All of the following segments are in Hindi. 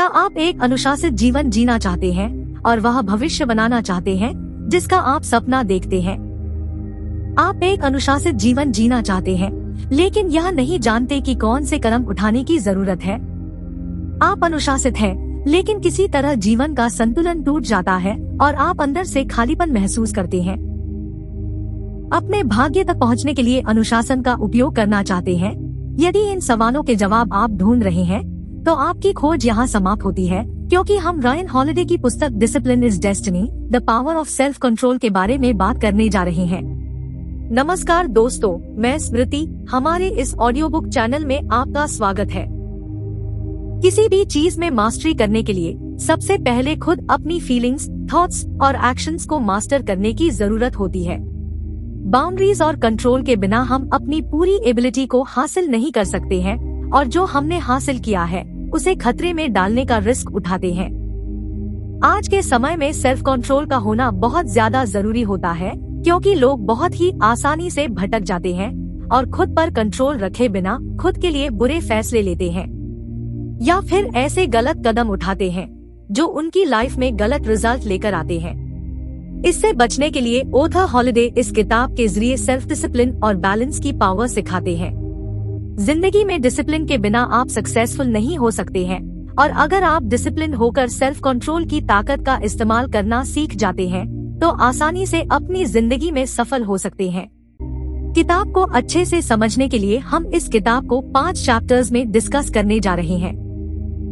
क्या आप एक अनुशासित जीवन जीना चाहते हैं और वह भविष्य बनाना चाहते हैं जिसका आप सपना देखते हैं? आप एक अनुशासित जीवन जीना चाहते हैं, लेकिन यह नहीं जानते कि कौन से कदम उठाने की जरूरत है। आप अनुशासित हैं, लेकिन किसी तरह जीवन का संतुलन टूट जाता है और आप अंदर से खालीपन महसूस करते हैं। अपने भाग्य तक पहुंचने के लिए अनुशासन का उपयोग करना चाहते हैं? यदि इन सवालों के जवाब आप ढूंढ रहे हैं, तो आपकी खोज यहाँ समाप्त होती है, क्योंकि हम रायन हॉलिडे की पुस्तक discipline is destiny, the power of self control के बारे में बात करने जा रहे हैं। नमस्कार दोस्तों, मैं स्मृति। हमारे इस ऑडियो बुक चैनल में आपका स्वागत है। किसी भी चीज में मास्टरी करने के लिए सबसे पहले खुद अपनी फीलिंग्स, थॉट्स और एक्शंस को मास्टर करने की जरूरत होती है। बाउंड्रीज और कंट्रोल के बिना हम अपनी पूरी एबिलिटी को हासिल नहीं कर सकते हैं, और जो हमने हासिल किया है उसे खतरे में डालने का रिस्क उठाते हैं। आज के समय में सेल्फ कंट्रोल का होना बहुत ज्यादा जरूरी होता है, क्योंकि लोग बहुत ही आसानी से भटक जाते हैं और खुद पर कंट्रोल रखे बिना खुद के लिए बुरे फैसले लेते हैं, या फिर ऐसे गलत कदम उठाते हैं जो उनकी लाइफ में गलत रिजल्ट लेकर आते हैं। इससे बचने के लिए ऑथर हॉलिडे इस किताब के जरिए सेल्फ डिसिप्लिन और बैलेंस की पावर सिखाते हैं। जिंदगी में डिसिप्लिन के बिना आप सक्सेसफुल नहीं हो सकते हैं, और अगर आप डिसिप्लिन होकर सेल्फ कंट्रोल की ताकत का इस्तेमाल करना सीख जाते हैं तो आसानी से अपनी जिंदगी में सफल हो सकते हैं। किताब को अच्छे से समझने के लिए हम इस किताब को 5 चैप्टर्स में डिस्कस करने जा रहे हैं।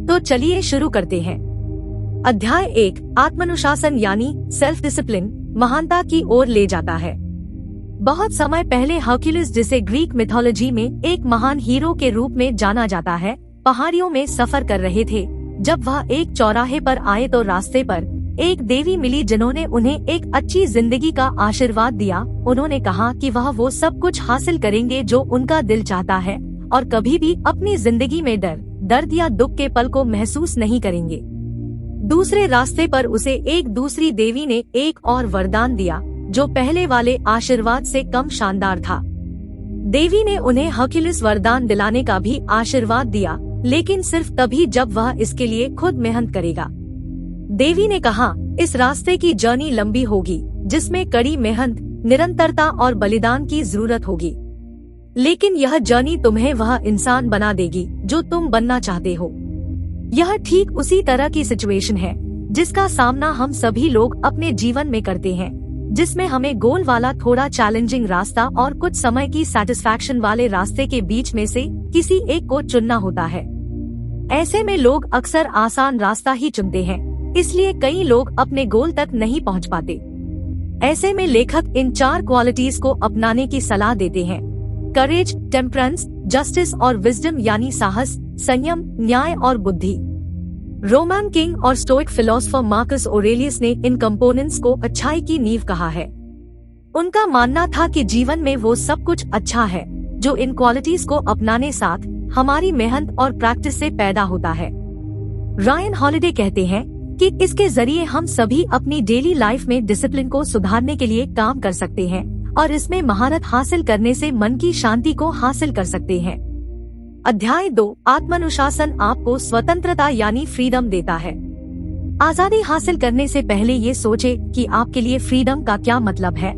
तो चलिए शुरू करते हैं। अध्याय 1, आत्मानुशासन यानी सेल्फ डिसिप्लिन महानता की ओर ले जाता है। बहुत समय पहले हर्क्यूलिस, जिसे ग्रीक मिथोलॉजी में एक महान हीरो के रूप में जाना जाता है, पहाड़ियों में सफर कर रहे थे। जब वह एक चौराहे पर आए तो रास्ते पर एक देवी मिली जिन्होंने उन्हें एक अच्छी जिंदगी का आशीर्वाद दिया। उन्होंने कहा कि वह वो सब कुछ हासिल करेंगे जो उनका दिल चाहता है, और कभी भी अपनी जिंदगी में दर्द या दुख के पल को महसूस नहीं करेंगे। दूसरे रास्ते पर उसे एक दूसरी देवी ने एक और वरदान दिया जो पहले वाले आशीर्वाद से कम शानदार था। देवी ने उन्हें हर्क्यूलिस वरदान दिलाने का भी आशीर्वाद दिया, लेकिन सिर्फ तभी जब वह इसके लिए खुद मेहनत करेगा। देवी ने कहा, इस रास्ते की जर्नी लंबी होगी, जिसमें कड़ी मेहनत, निरंतरता और बलिदान की जरूरत होगी, लेकिन यह जर्नी तुम्हें वह इंसान बना देगी जो तुम बनना चाहते हो। यह ठीक उसी तरह की सिचुएशन है जिसका सामना हम सभी लोग अपने जीवन में करते हैं, जिसमें हमें गोल वाला थोड़ा चैलेंजिंग रास्ता और कुछ समय की सैटिस्फैक्शन वाले रास्ते के बीच में से किसी एक को चुनना होता है। ऐसे में लोग अक्सर आसान रास्ता ही चुनते हैं, इसलिए कई लोग अपने गोल तक नहीं पहुंच पाते। ऐसे में लेखक इन 4 क्वालिटीज को अपनाने की सलाह देते हैं: करेज, टेम्परेंस, जस्टिस और विजडम यानी साहस, संयम, न्याय और बुद्धि। रोमन किंग और स्टोइक फिलोसोफर मार्कस ऑरेलियस ने इन कंपोनेंट्स को अच्छाई की नींव कहा है। उनका मानना था कि जीवन में वो सब कुछ अच्छा है जो इन क्वालिटीज को अपनाने साथ हमारी मेहनत और प्रैक्टिस से पैदा होता है। रायन हॉलिडे कहते हैं कि इसके जरिए हम सभी अपनी डेली लाइफ में डिसिप्लिन को सुधारने के लिए काम कर सकते हैं, और इसमें महारत हासिल करने से मन की शांति को हासिल कर सकते हैं। अध्याय 2, आत्मानुशासन आपको स्वतंत्रता यानी फ्रीडम देता है। आजादी हासिल करने से पहले ये सोचें कि आपके लिए फ्रीडम का क्या मतलब है।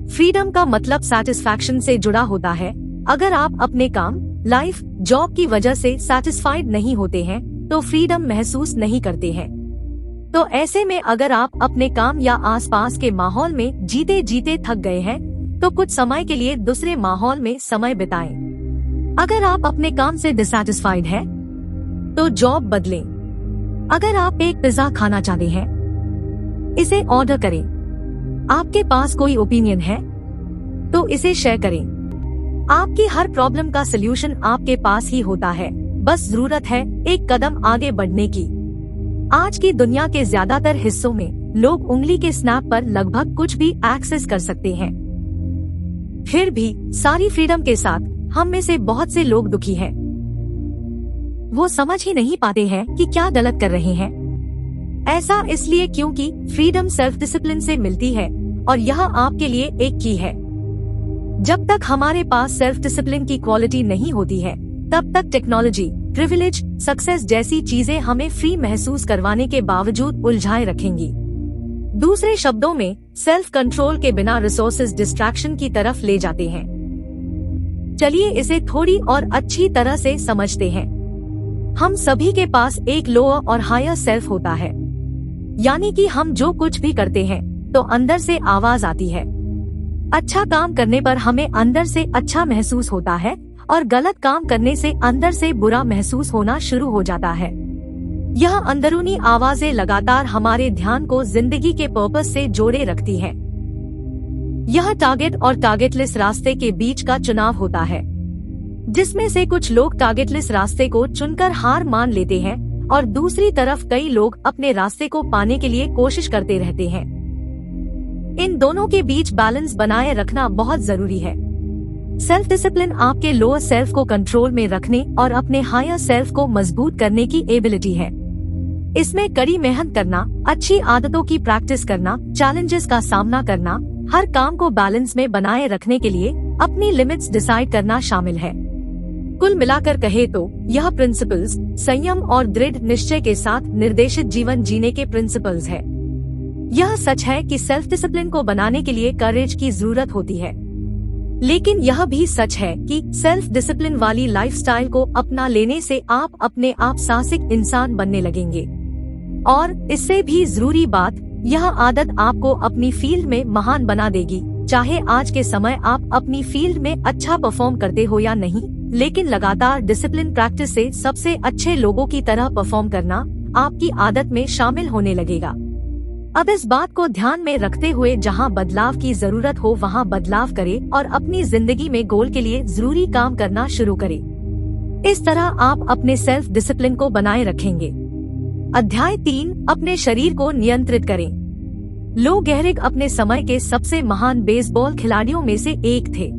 फ्रीडम का मतलब सैटिस्फैक्शन से जुड़ा होता है। अगर आप अपने काम, लाइफ, जॉब की वजह से सैटिस्फाइड नहीं होते हैं तो फ्रीडम महसूस नहीं करते हैं। तो ऐसे में अगर आप अपने काम या आसपास के माहौल में जीते जीते थक गए हैं तो कुछ समय के लिए दूसरे माहौल में समय बिताएं। अगर आप अपने काम से डिसैटिस्फाइड हैं तो जॉब बदलें। अगर आप एक पिज्जा खाना चाहते हैं, इसे ऑर्डर करें। आपके पास कोई ओपिनियन है तो इसे शेयर करें। आपकी हर प्रॉब्लम का सलूशन आपके पास ही होता है, बस जरूरत है एक कदम आगे बढ़ने की। आज की दुनिया के ज्यादातर हिस्सों में लोग उंगली के स्नैप पर लगभग कुछ भी एक्सेस कर सकते हैं। फिर भी सारी फ्रीडम के साथ हम में से बहुत से लोग दुखी हैं। वो समझ ही नहीं पाते हैं कि क्या गलत कर रहे हैं। ऐसा इसलिए क्योंकि फ्रीडम सेल्फ डिसिप्लिन से मिलती है, और यह आपके लिए एक की है। जब तक हमारे पास सेल्फ डिसिप्लिन की क्वालिटी नहीं होती है, तब तक टेक्नोलॉजी, प्रिविलेज, सक्सेस जैसी चीजें हमें फ्री महसूस करवाने के बावजूद उलझाए रखेंगी। दूसरे शब्दों में, सेल्फ कंट्रोल के बिना रिसोर्सेज डिस्ट्रैक्शन की तरफ ले जाते हैं। चलिए इसे थोड़ी और अच्छी तरह से समझते हैं। हम सभी के पास एक लोअर और हायर सेल्फ होता है, यानी कि हम जो कुछ भी करते हैं तो अंदर से आवाज आती है। अच्छा काम करने पर हमें अंदर से अच्छा महसूस होता है और गलत काम करने से अंदर से बुरा महसूस होना शुरू हो जाता है। यह अंदरूनी आवाजें लगातार हमारे ध्यान को जिंदगी के पर्पस से जोड़े रखती है। यह टारगेट और टारगेटलेस रास्ते के बीच का चुनाव होता है, जिसमें से कुछ लोग टारगेटलेस रास्ते को चुनकर हार मान लेते हैं और दूसरी तरफ कई लोग अपने रास्ते को पाने के लिए कोशिश करते रहते हैं। इन दोनों के बीच बैलेंस बनाए रखना बहुत जरूरी है। सेल्फ डिसिप्लिन आपके लोअर सेल्फ को कंट्रोल में रखने और अपने हायर सेल्फ को मजबूत करने की एबिलिटी है। इसमें कड़ी मेहनत करना, अच्छी आदतों की प्रैक्टिस करना, चैलेंजेस का सामना करना, हर काम को बैलेंस में बनाए रखने के लिए अपनी लिमिट्स डिसाइड करना शामिल है। कुल मिलाकर कहे तो यह प्रिंसिपल्स संयम और दृढ़ निश्चय के साथ निर्देशित जीवन जीने के प्रिंसिपल्स है। यह सच है कि सेल्फ डिसिप्लिन को बनाने के लिए करेज की जरूरत होती है, लेकिन यह भी सच है कि सेल्फ डिसिप्लिन वाली लाइफस्टाइल को अपना लेने से आप अपने आप साहसिक इंसान बनने लगेंगे। और इससे भी जरूरी बात, यह आदत आपको अपनी फील्ड में महान बना देगी। चाहे आज के समय आप अपनी फील्ड में अच्छा परफॉर्म करते हो या नहीं, लेकिन लगातार डिसिप्लिन प्रैक्टिस से सबसे अच्छे लोगों की तरह परफॉर्म करना आपकी आदत में शामिल होने लगेगा। अब इस बात को ध्यान में रखते हुए जहां बदलाव की जरूरत हो वहां बदलाव करें और अपनी जिंदगी में गोल के लिए जरूरी काम करना शुरू करें। इस तरह आप अपने सेल्फ डिसिप्लिन को बनाए रखेंगे। अध्याय 3, अपने शरीर को नियंत्रित करें। लो गेहरिग अपने समय के सबसे महान बेसबॉल खिलाड़ियों में से एक थे।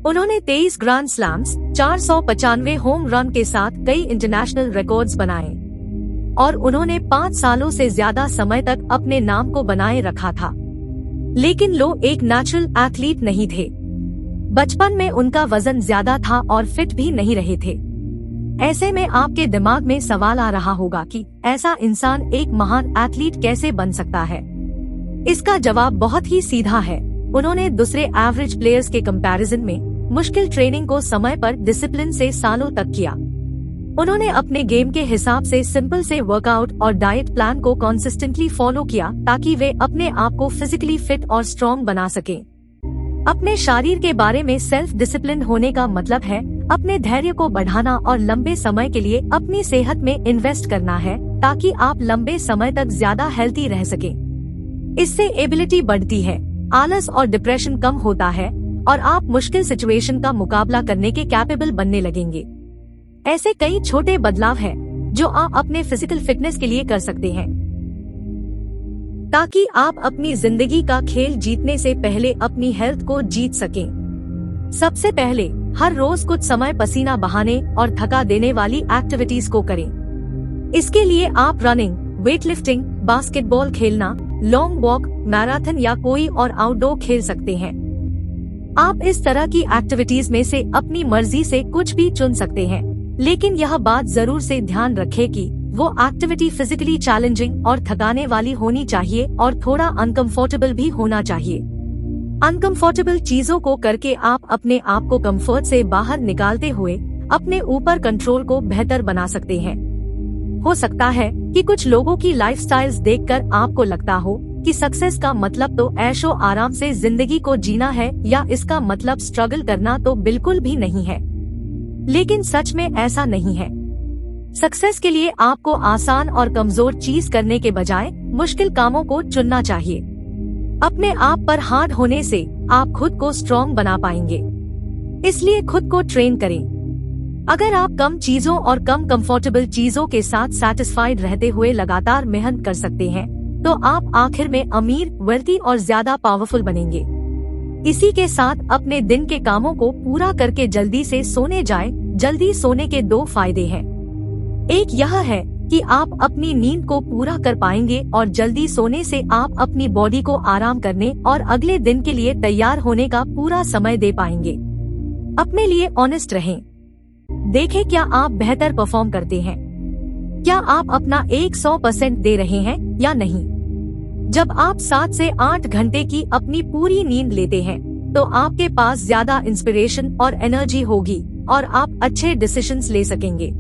उन्होंने 23 ग्रैंड स्लैम्स, 495 होम रन के साथ कई इंटरनेशनल रिकॉर्ड्स बनाए और उन्होंने 5 सालों से ज्यादा समय तक अपने नाम को बनाए रखा था। लेकिन लो एक नेचुरल एथलीट नहीं थे। बचपन में उनका वजन ज्यादा था और फिट भी नहीं रहे थे। ऐसे में आपके दिमाग में सवाल आ रहा होगा कि ऐसा इंसान एक महान एथलीट कैसे बन सकता है। इसका जवाब बहुत ही सीधा है। उन्होंने दूसरे एवरेज प्लेयर्स के कंपैरिजन में मुश्किल ट्रेनिंग को समय पर डिसिप्लिन से सालों तक किया। उन्होंने अपने गेम के हिसाब से सिंपल से वर्कआउट और डाइट प्लान को कंसिस्टेंटली फॉलो किया ताकि वे अपने आप को फिजिकली फिट और स्ट्रॉन्ग बना सकें। अपने शरीर के बारे में सेल्फ डिसिप्लिन होने का मतलब है अपने धैर्य को बढ़ाना और लंबे समय के लिए अपनी सेहत में इन्वेस्ट करना है ताकि आप लंबे समय तक ज्यादा हेल्थी रह सकें। इससे एबिलिटी बढ़ती है, आलस और डिप्रेशन कम होता है और आप मुश्किल सिचुएशन का मुकाबला करने के कैपेबल बनने लगेंगे। ऐसे कई छोटे बदलाव हैं जो आप अपने फिजिकल फिटनेस के लिए कर सकते हैं ताकि आप अपनी जिंदगी का खेल जीतने से पहले अपनी हेल्थ को जीत सकें। सबसे पहले हर रोज कुछ समय पसीना बहाने और थका देने वाली एक्टिविटीज को करें। इसके लिए आप रनिंग, वेटलिफ्टिंग, बास्केटबॉल खेलना, लॉन्ग वॉक, मैराथन या कोई और आउटडोर खेल सकते हैं। आप इस तरह की एक्टिविटीज में से अपनी मर्जी से कुछ भी चुन सकते हैं, लेकिन यह बात जरूर से ध्यान रखें कि वो एक्टिविटी फिजिकली चैलेंजिंग और थकाने वाली होनी चाहिए और थोड़ा अनकंफर्टेबल भी होना चाहिए। अनकंफर्टेबल चीजों को करके आप अपने आप को कंफर्ट से बाहर निकालते हुए अपने ऊपर कंट्रोल को बेहतर बना सकते हैं। हो सकता है कि कुछ लोगों की लाइफस्टाइल्स देखकर आपको लगता हो कि सक्सेस का मतलब तो ऐशो आराम से जिंदगी को जीना है या इसका मतलब स्ट्रगल करना तो बिल्कुल भी नहीं है। लेकिन सच में ऐसा नहीं है। सक्सेस के लिए आपको आसान और कमजोर चीज करने के बजाय मुश्किल कामों को चुनना चाहिए। अपने आप पर हार्ड होने से आप खुद को स्ट्रॉन्ग बना पाएंगे। इसलिए खुद को ट्रेन करें। अगर आप कम चीजों और कम कंफर्टेबल चीजों के साथ सैटिस्फाइड रहते हुए लगातार मेहनत कर सकते हैं, तो आप आखिर में अमीर, वेल्थी और ज्यादा पावरफुल बनेंगे। इसी के साथ अपने दिन के कामों को पूरा करके जल्दी से सोने जाएं। जल्दी सोने के 2 फायदे हैं। एक यह है कि आप अपनी नींद को पूरा कर पाएंगे और जल्दी सोने से आप अपनी बॉडी को आराम करने और अगले दिन के लिए तैयार होने का पूरा समय दे पाएंगे। अपने लिए ऑनेस्ट रहें। देखें क्या आप बेहतर परफॉर्म करते हैं, क्या आप अपना 100% दे रहे हैं या नहीं। जब आप 7 से 8 घंटे की अपनी पूरी नींद लेते हैं तो आपके पास ज्यादा इंस्पिरेशन और एनर्जी होगी और आप अच्छे डिसीजंस ले सकेंगे।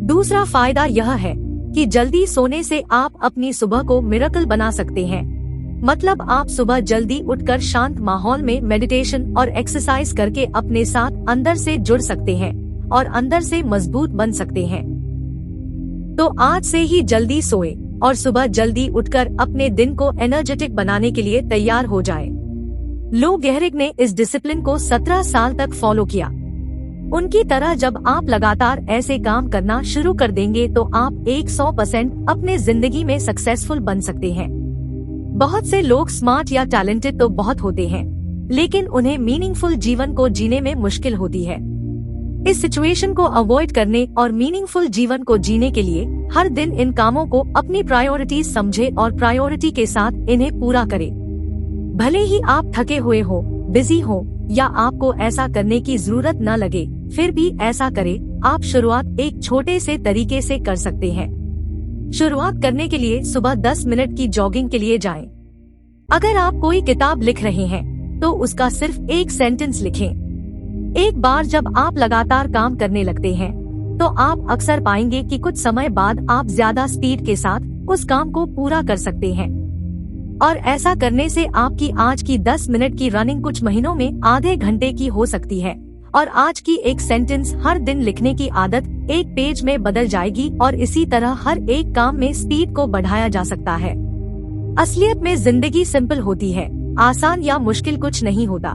दूसरा फायदा यह है कि जल्दी सोने से आप अपनी सुबह को मिरेकल बना सकते हैं। मतलब आप सुबह जल्दी उठकर शांत माहौल में मेडिटेशन और एक्सरसाइज करके अपने साथ अंदर से जुड़ सकते हैं और अंदर से मजबूत बन सकते हैं। तो आज से ही जल्दी सोए और सुबह जल्दी उठकर अपने दिन को एनर्जेटिक बनाने के लिए तैयार हो जाए। लो गेहरिग ने इस डिसिप्लिन को 17 साल तक फॉलो किया। उनकी तरह जब आप लगातार ऐसे काम करना शुरू कर देंगे तो आप 100% अपने जिंदगी में सक्सेसफुल बन सकते हैं। बहुत से लोग स्मार्ट या टैलेंटेड तो बहुत होते हैं, लेकिन उन्हें मीनिंगफुल जीवन को जीने में मुश्किल होती है। इस सिचुएशन को अवॉइड करने और मीनिंगफुल जीवन को जीने के लिए हर दिन इन कामों को अपनी प्रायोरिटीज समझे और प्रायोरिटी के साथ इन्हें पूरा करें। भले ही आप थके हुए हो, बिजी हो या आपको ऐसा करने की जरूरत न लगे, फिर भी ऐसा करें। आप शुरुआत एक छोटे से तरीके से कर सकते हैं। शुरुआत करने के लिए सुबह 10 मिनट की जॉगिंग के लिए जाएं। अगर आप कोई किताब लिख रहे हैं तो उसका सिर्फ एक सेंटेंस लिखें। एक बार जब आप लगातार काम करने लगते हैं तो आप अक्सर पाएंगे कि कुछ समय बाद आप ज्यादा स्पीड के साथ उस काम को पूरा कर सकते हैं। और ऐसा करने से आपकी आज की 10 मिनट की रनिंग कुछ महीनों में आधे घंटे की हो सकती है और आज की एक सेंटेंस हर दिन लिखने की आदत एक पेज में बदल जाएगी और इसी तरह हर एक काम में स्पीड को बढ़ाया जा सकता है। असलियत में जिंदगी सिंपल होती है, आसान या मुश्किल कुछ नहीं होता।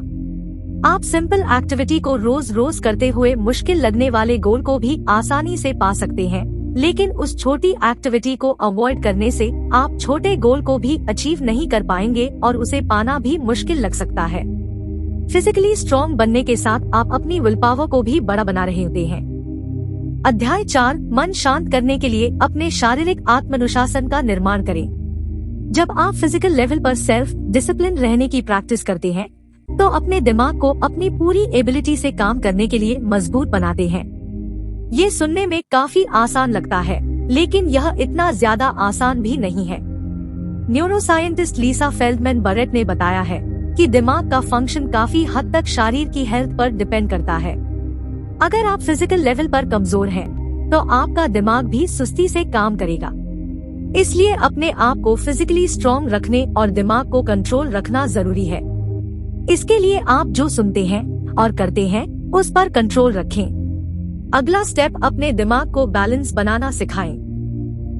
आप सिंपल एक्टिविटी को रोज रोज करते हुए मुश्किल लगने वाले गोल को भी आसानी से पा सकते हैं, लेकिन उस छोटी एक्टिविटी को अवॉइड करने से आप छोटे गोल को भी अचीव नहीं कर पाएंगे और उसे पाना भी मुश्किल लग सकता है। फिजिकली स्ट्रॉन्ग बनने के साथ आप अपनी विल पावर को भी बड़ा बना रहे होते हैं। अध्याय 4, मन शांत करने के लिए अपने शारीरिक आत्मानुशासन का निर्माण करें। जब आप फिजिकल लेवल पर सेल्फ डिसिप्लिन रहने की प्रैक्टिस करते हैं तो अपने दिमाग को अपनी पूरी एबिलिटी से काम करने के लिए मजबूत बनाते हैं। ये सुनने में काफी आसान लगता है, लेकिन यह इतना ज्यादा आसान भी नहीं है। न्यूरोसाइंटिस्ट लीसा फेल्डमैन बरेट ने बताया है कि दिमाग का फंक्शन काफी हद तक शरीर की हेल्थ पर डिपेंड करता है। अगर आप फिजिकल लेवल पर कमजोर हैं, तो आपका दिमाग भी सुस्ती से काम करेगा। इसलिए अपने आप को फिजिकली स्ट्रॉन्ग रखने और दिमाग को कंट्रोल रखना जरूरी है। इसके लिए आप जो सुनते हैं और करते हैं उस पर कंट्रोल रखें। अगला स्टेप, अपने दिमाग को बैलेंस बनाना सिखाएं।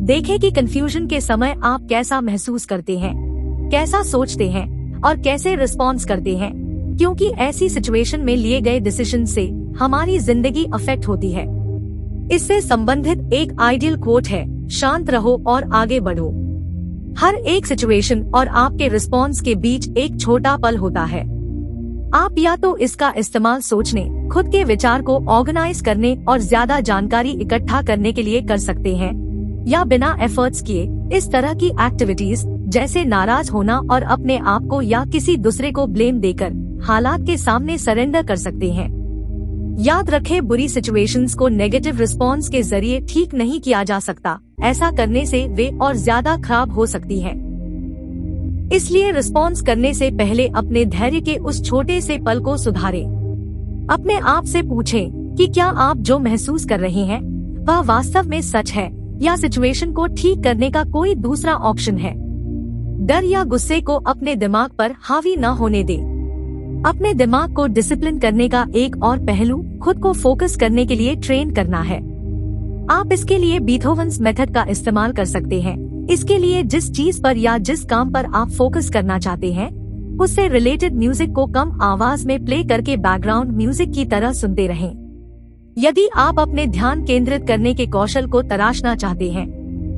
देखें कि कंफ्यूजन के समय आप कैसा महसूस करते हैं, कैसा सोचते हैं और कैसे रिस्पॉन्स करते हैं, क्योंकि ऐसी सिचुएशन में लिए गए डिसीजन से हमारी जिंदगी अफेक्ट होती है। इससे संबंधित एक आइडियल कोट है, शांत रहो और आगे बढ़ो। हर एक सिचुएशन और आपके रिस्पॉन्स के बीच एक छोटा पल होता है। आप या तो इसका इस्तेमाल सोचने, खुद के विचार को ऑर्गेनाइज करने और ज्यादा जानकारी इकट्ठा करने के लिए कर सकते हैं, या बिना एफर्ट्स किए इस तरह की एक्टिविटीज जैसे नाराज होना और अपने आप को या किसी दूसरे को ब्लेम देकर हालात के सामने सरेंडर कर सकते हैं। याद रखें, बुरी सिचुएशंस को नेगेटिव रिस्पॉन्स के जरिए ठीक नहीं किया जा सकता। ऐसा करने से वे और ज्यादा खराब हो सकती है। इसलिए रिस्पॉन्स करने से पहले अपने धैर्य के उस छोटे से पल को सुधारें। अपने आप से पूछें कि क्या आप जो महसूस कर रहे हैं वह वास्तव में सच है या सिचुएशन को ठीक करने का कोई दूसरा ऑप्शन है। डर या गुस्से को अपने दिमाग पर हावी न होने दें। अपने दिमाग को डिसिप्लिन करने का एक और पहलू खुद को फोकस करने के लिए ट्रेन करना है। आप इसके लिए बीथोवन्स मेथड का इस्तेमाल कर सकते हैं। इसके लिए जिस चीज पर या जिस काम पर आप फोकस करना चाहते हैं उससे रिलेटेड म्यूजिक को कम आवाज में प्ले करके बैकग्राउंड म्यूजिक की तरह सुनते रहें। यदि आप अपने ध्यान केंद्रित करने के कौशल को तराशना चाहते हैं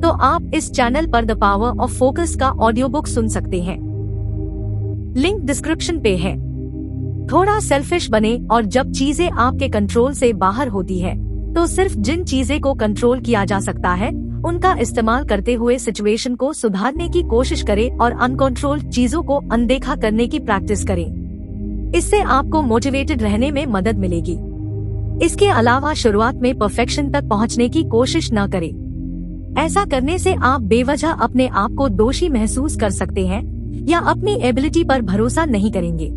तो आप इस चैनल पर द पावर ऑफ फोकस का ऑडियो बुक सुन सकते हैं। लिंक डिस्क्रिप्शन पे है। थोड़ा सेल्फिश बने और जब चीजें आपके कंट्रोल से बाहर होती है तो सिर्फ जिन चीजें को कंट्रोल किया जा सकता है उनका इस्तेमाल करते हुए सिचुएशन को सुधारने की कोशिश करें और अनकंट्रोल्ड चीजों को अनदेखा करने की प्रैक्टिस करें। इससे आपको मोटिवेटेड रहने में मदद मिलेगी। इसके अलावा शुरुआत में परफेक्शन तक पहुंचने की कोशिश न करें। ऐसा करने से आप बेवजह अपने आप को दोषी महसूस कर सकते हैं या अपनी एबिलिटी पर भरोसा नहीं करेंगे।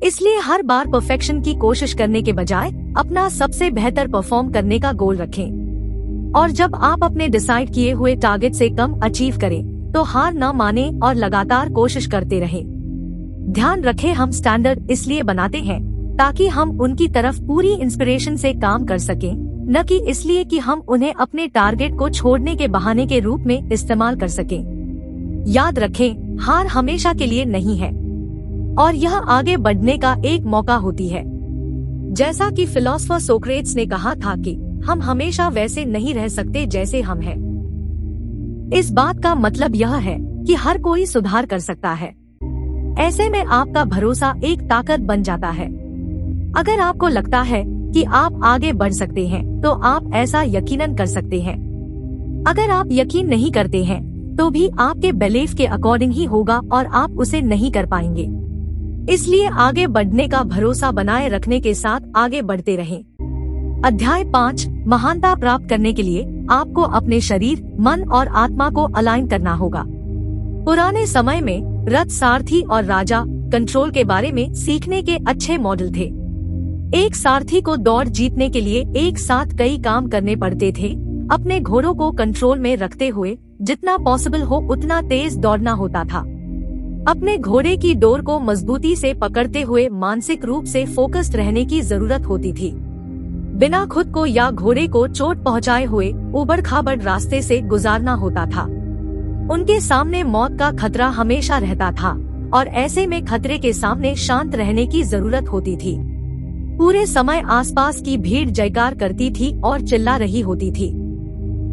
इसलिए हर बार परफेक्शन की कोशिश करने के बजाय अपना सबसे बेहतर परफॉर्म करने का गोल रखें। और जब आप अपने डिसाइड किए हुए टारगेट से कम अचीव करें तो हार न माने और लगातार कोशिश करते रहें। ध्यान रखें, हम स्टैंडर्ड इसलिए बनाते हैं ताकि हम उनकी तरफ पूरी इंस्पिरेशन से काम कर सकें, न कि इसलिए कि हम उन्हें अपने टारगेट को छोड़ने के बहाने के रूप में इस्तेमाल कर सकें। याद रखें, हार हमेशा के लिए नहीं है और यह आगे बढ़ने का एक मौका होती है। जैसा कि फिलोसोफर सोक्रेट्स ने कहा था कि हम हमेशा वैसे नहीं रह सकते जैसे हम हैं। इस बात का मतलब यह है कि हर कोई सुधार कर सकता है। ऐसे में आपका भरोसा एक ताकत बन जाता है। अगर आपको लगता है कि आप आगे बढ़ सकते हैं तो आप ऐसा यकीनन कर सकते हैं। अगर आप यकीन नहीं करते हैं तो भी आपके बिलीफ के अकॉर्डिंग ही होगा और आप उसे नहीं कर पाएंगे। इसलिए आगे बढ़ने का भरोसा बनाए रखने के साथ आगे बढ़ते रहें। अध्याय 5, महानता प्राप्त करने के लिए आपको अपने शरीर, मन और आत्मा को अलाइन करना होगा। पुराने समय में रथ, सारथी और राजा कंट्रोल के बारे में सीखने के अच्छे मॉडल थे। एक सारथी को दौड़ जीतने के लिए एक साथ कई काम करने पड़ते थे। अपने घोड़ों को कंट्रोल में रखते हुए जितना पॉसिबल हो उतना तेज दौड़ना होता था। अपने घोड़े की डोर को मजबूती से पकड़ते हुए मानसिक रूप से फोकस्ड रहने की जरूरत होती थी। बिना खुद को या घोड़े को चोट पहुंचाए हुए उबड़ खाबड़ रास्ते से गुजारना होता था। उनके सामने मौत का खतरा हमेशा रहता था और ऐसे में खतरे के सामने शांत रहने की जरूरत होती थी। पूरे समय आसपास की भीड़ जयकार करती थी और चिल्ला रही होती थी।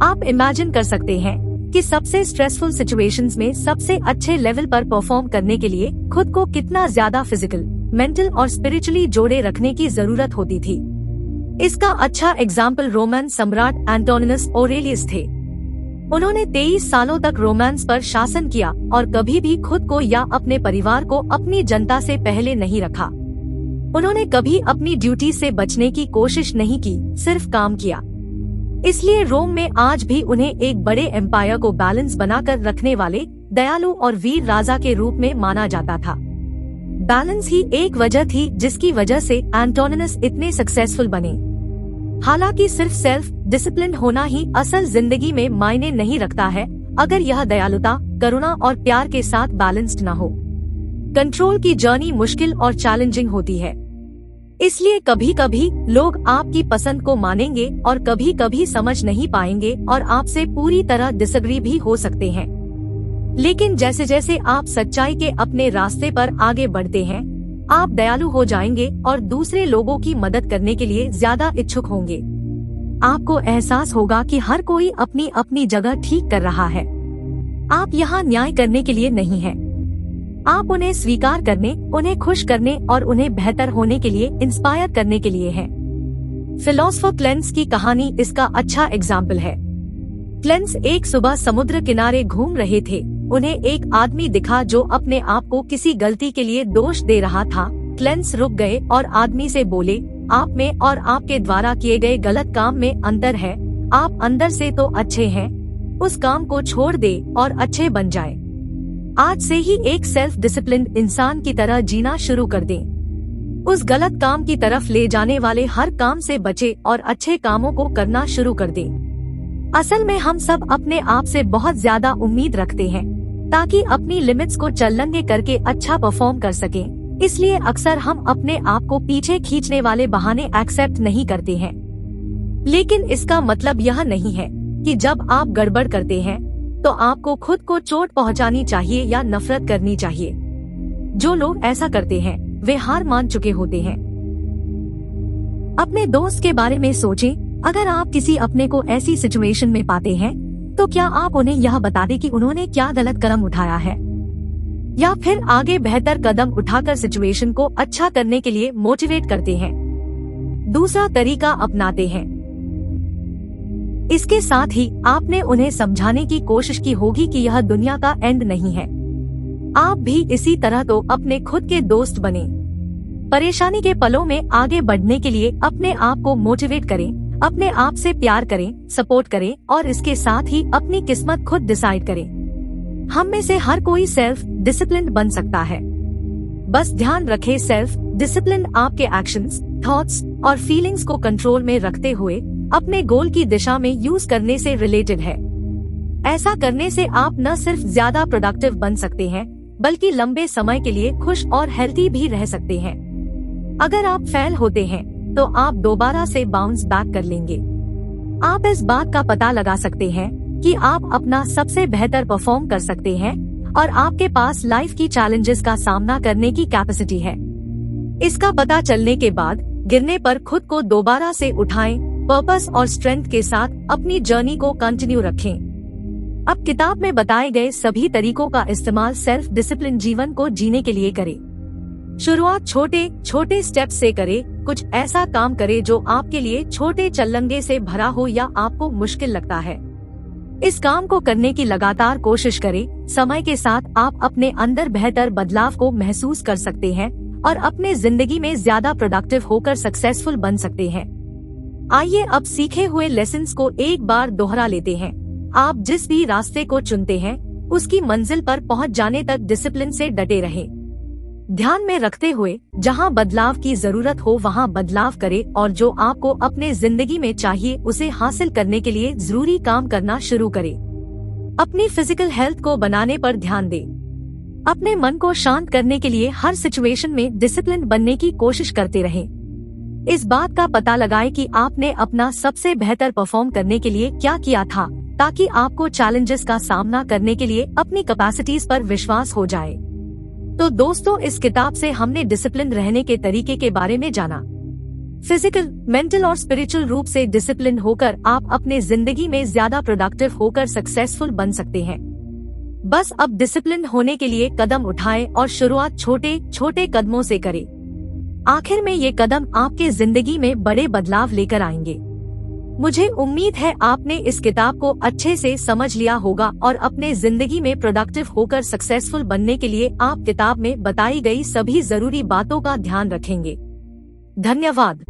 आप इमेजिन कर सकते हैं कि सबसे स्ट्रेसफुल सिचुएशंस में सबसे अच्छे लेवल पर परफॉर्म करने के लिए खुद को कितना ज्यादा फिजिकल, मेंटल और स्पिरिचुअली जोड़े रखने की जरूरत होती थी। इसका अच्छा एग्जाम्पल रोमन सम्राट एंटोनिनस ऑरेलियस थे। उन्होंने 23 सालों तक रोमांस पर शासन किया और कभी भी खुद को या अपने परिवार को अपनी जनता से पहले नहीं रखा। उन्होंने कभी अपनी ड्यूटी से बचने की कोशिश नहीं की, सिर्फ काम किया। इसलिए रोम में आज भी उन्हें एक बड़े एम्पायर को बैलेंस बनाकर रखने वाले दयालु और वीर राजा के रूप में माना जाता था। बैलेंस ही एक वजह थी जिसकी वजह से एंटोनिनस इतने सक्सेसफुल बने। हालांकि सिर्फ सेल्फ डिसिप्लिन होना ही असल जिंदगी में मायने नहीं रखता है अगर यह दयालुता, करुणा और प्यार के साथ बैलेंस्ड न हो। कंट्रोल की जर्नी मुश्किल और चैलेंजिंग होती है। इसलिए कभी कभी लोग आपकी पसंद को मानेंगे और कभी कभी समझ नहीं पाएंगे और आपसे पूरी तरह डिसएग्री भी हो सकते हैं। लेकिन जैसे जैसे आप सच्चाई के अपने रास्ते पर आगे बढ़ते हैं, आप दयालु हो जाएंगे और दूसरे लोगों की मदद करने के लिए ज्यादा इच्छुक होंगे। आपको एहसास होगा कि हर कोई अपनी अपनी जगह ठीक कर रहा है। आप यहाँ न्याय करने के लिए नहीं हैं। आप उन्हें स्वीकार करने, उन्हें खुश करने और उन्हें बेहतर होने के लिए इंस्पायर करने के लिए हैं। फिलोसोफर क्लेंस की कहानी इसका अच्छा एग्जाम्पल है। क्लेंस एक सुबह समुद्र किनारे घूम रहे थे। उन्हें एक आदमी दिखा जो अपने आप को किसी गलती के लिए दोष दे रहा था। क्लेंस रुक गए और आदमी से बोले, आप में और आपके द्वारा किए गए गलत काम में अंतर है। आप अंदर से तो अच्छे हैं, उस काम को छोड़ दे और अच्छे बन जाए। आज से ही एक सेल्फ डिसिप्लिन्ड इंसान की तरह जीना शुरू कर दें। उस गलत काम की तरफ ले जाने वाले हर काम से बचे और अच्छे कामों को करना शुरू कर दें। असल में हम सब अपने आप से बहुत ज्यादा उम्मीद रखते हैं ताकि अपनी लिमिट्स को चल्लंगे करके अच्छा परफॉर्म कर सकें। इसलिए अक्सर हम अपने आप को पीछे खींचने वाले बहाने एक्सेप्ट नहीं करते हैं। लेकिन इसका मतलब यह नहीं है कि जब आप गड़बड़ करते हैं तो आपको खुद को चोट पहुंचानी चाहिए या नफरत करनी चाहिए। जो लोग ऐसा करते हैं वे हार मान चुके होते हैं। अपने दोस्त के बारे में सोचें। अगर आप किसी अपने को ऐसी सिचुएशन में पाते हैं तो क्या आप उन्हें यह बता दें कि उन्होंने क्या गलत कदम उठाया है, या फिर आगे बेहतर कदम उठाकर सिचुएशन को अच्छा करने के लिए मोटिवेट करते हैं। दूसरा तरीका अपनाते हैं। इसके साथ ही आपने उन्हें समझाने की कोशिश की होगी कि यह दुनिया का एंड नहीं है। आप भी इसी तरह तो अपने खुद के दोस्त बने। परेशानी के पलों में आगे बढ़ने के लिए अपने आप को मोटिवेट करें, अपने आप से प्यार करें, सपोर्ट करें और इसके साथ ही अपनी किस्मत खुद डिसाइड करें। हम में से हर कोई सेल्फ डिसिप्लिन बन सकता है। बस ध्यान रखें, सेल्फ डिसिप्लिन आपके एक्शंस, थॉट्स और फीलिंग्स को कंट्रोल में रखते हुए अपने गोल की दिशा में यूज करने से रिलेटेड है। ऐसा करने से आप न सिर्फ ज्यादा प्रोडक्टिव बन सकते हैं बल्कि लंबे समय के लिए खुश और हेल्थी भी रह सकते हैं। अगर आप फेल होते हैं तो आप दोबारा से बाउंस बैक कर लेंगे। आप इस बात का पता लगा सकते हैं कि आप अपना सबसे बेहतर परफॉर्म कर सकते हैं और आपके पास लाइफ की चैलेंजेस का सामना करने की कैपेसिटी है। इसका पता चलने के बाद गिरने पर खुद को दोबारा से उठाएं, पर्पस और स्ट्रेंथ के साथ अपनी जर्नी को कंटिन्यू रखें। अब किताब में बताए गए सभी तरीकों का इस्तेमाल सेल्फ डिसिप्लिन जीवन को जीने के लिए करें। शुरुआत छोटे छोटे स्टेप से करें। कुछ ऐसा काम करें जो आपके लिए छोटे चल्लंगे से भरा हो या आपको मुश्किल लगता है। इस काम को करने की लगातार कोशिश करें। समय के साथ आप अपने अंदर बेहतर बदलाव को महसूस कर सकते हैं और अपने जिंदगी में ज्यादा प्रोडक्टिव होकर सक्सेसफुल बन सकते हैं। आइए अब सीखे हुए लेसन्स को एक बार दोहरा लेते हैं। आप जिस भी रास्ते को चुनते हैं उसकी मंजिल पर पहुंच जाने तक डिसिप्लिन से डटे रहें। ध्यान में रखते हुए जहां बदलाव की जरूरत हो वहां बदलाव करें और जो आपको अपने जिंदगी में चाहिए उसे हासिल करने के लिए जरूरी काम करना शुरू करें। अपनी फिजिकल हेल्थ को बनाने पर ध्यान दें। अपने मन को शांत करने के लिए हर सिचुएशन में डिसिप्लिन बनने की कोशिश करते रहें। इस बात का पता लगाएं कि आपने अपना सबसे बेहतर परफॉर्म करने के लिए क्या किया था, ताकि आपको चैलेंजेस का सामना करने के लिए अपनी कैपेसिटीज पर विश्वास हो जाए। तो दोस्तों, इस किताब से हमने डिसिप्लिन रहने के तरीके के बारे में जाना। फिजिकल, मेंटल और स्पिरिचुअल रूप से डिसिप्लिन होकर आप अपने जिंदगी में ज्यादा प्रोडक्टिव होकर सक्सेसफुल बन सकते हैं। बस अब डिसिप्लिन होने के लिए कदम उठाएं और शुरुआत छोटे छोटे कदमों से करें। आखिर में ये कदम आपके जिंदगी में बड़े बदलाव लेकर आएंगे। मुझे उम्मीद है आपने इस किताब को अच्छे से समझ लिया होगा और अपने जिंदगी में प्रोडक्टिव होकर सक्सेसफुल बनने के लिए आप किताब में बताई गई सभी जरूरी बातों का ध्यान रखेंगे। धन्यवाद।